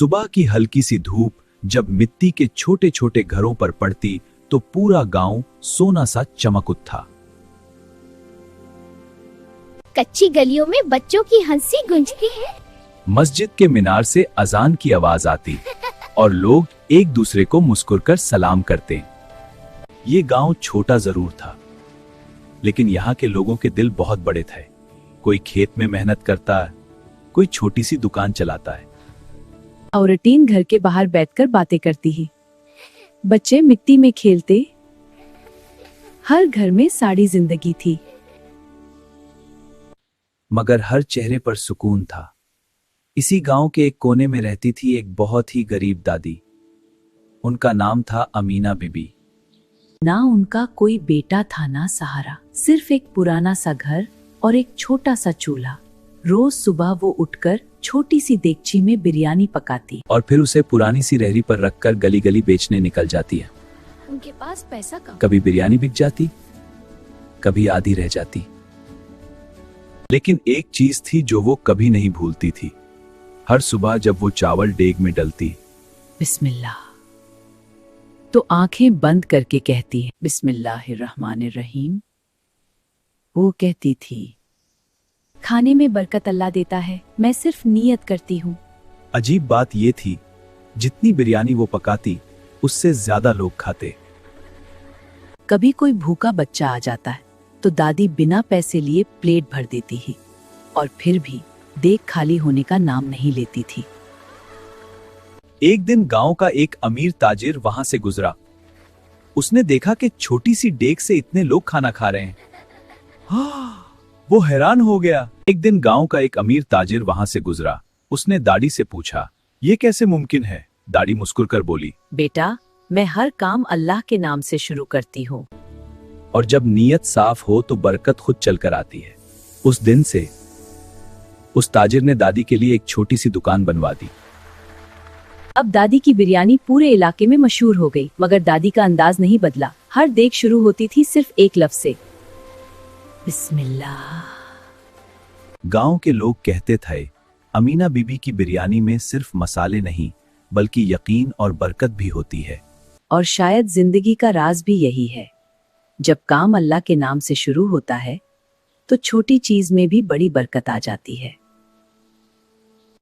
सुबह की हल्की सी धूप जब मिट्टी के छोटे छोटे घरों पर पड़ती तो पूरा गांव सोना सा चमक उठा। कच्ची गलियों में बच्चों की हंसी गूंजती है, मस्जिद के मीनार से अजान की आवाज आती और लोग एक दूसरे को मुस्कुराकर सलाम करते। ये गांव छोटा जरूर था, लेकिन यहाँ के लोगों के दिल बहुत बड़े थे। कोई खेत में मेहनत करता है, कोई छोटी सी दुकान चलाता है। औरतें घर के बाहर बैठकर बातें करती हैं, बच्चे मिट्टी में खेलते। हर घर में साड़ी जिंदगी थी, मगर हर चेहरे पर सुकून था। इसी गांव के एक कोने में रहती थी एक बहुत ही गरीब दादी। उनका नाम था अमीना बीबी। ना उनका कोई बेटा था ना सहारा, सिर्फ एक पुराना सा घर और एक छोटा सा चूल्हा। रोज सुबह वो उठकर छोटी सी देगची में बिरयानी पकाती और फिर उसे पुरानी सी रेहड़ी पर रखकर गली गली बेचने निकल जाती है। उनके पास पैसा कम। कभी बिरयानी बिक जाती, कभी आधी रह जाती, लेकिन एक चीज थी जो वो कभी नहीं भूलती थी। हर सुबह जब वो चावल डेग में डलती, बिस्मिल्लाह, तो आंखें बंद करके कहती है बिस्मिल्लाहिर्रहमानिर्रहीम। वो कहती थी, खाने में बरकत अल्लाह देता है, मैं सिर्फ नियत करती हूँ। अजीब बात ये थी, जितनी बिरयानी वो पकाती उससे ज्यादा लोग खाते। कभी कोई भूखा बच्चा आ जाता है तो दादी बिना पैसे लिए प्लेट भर देती ही, और फिर भी देग खाली होने का नाम नहीं लेती थी। एक दिन गांव का एक अमीर ताजिर वहां से गुजरा। उसने देखा कि छोटी सी डेग से इतने लोग खाना खा रहे हैं। वो हैरान हो गया। एक दिन गांव का एक अमीर ताजिर वहां से गुजरा। उसने दादी से पूछा, ये कैसे मुमकिन है? दादी मुस्कुराकर बोली, बेटा, मैं हर काम अल्लाह के नाम से शुरू करती हूँ, और जब नीयत साफ हो तो बरकत खुद चलकर आती है। उस दिन से उस ताजिर ने दादी के लिए एक छोटी सी दुकान बनवा दी। अब दादी की बिरयानी पूरे इलाके में मशहूर हो गई, मगर दादी का अंदाज नहीं बदला। हर देग शुरू होती थी सिर्फ एक लफ्ज से, बिस्मिल्लाह। गांव के लोग कहते थे, अमीना बीबी की बिरयानी में सिर्फ मसाले नहीं बल्कि यकीन और बरकत भी होती है। और शायद जिंदगी का राज भी यही है, जब काम अल्लाह के नाम से शुरू होता है तो छोटी चीज में भी बड़ी बरकत आ जाती है।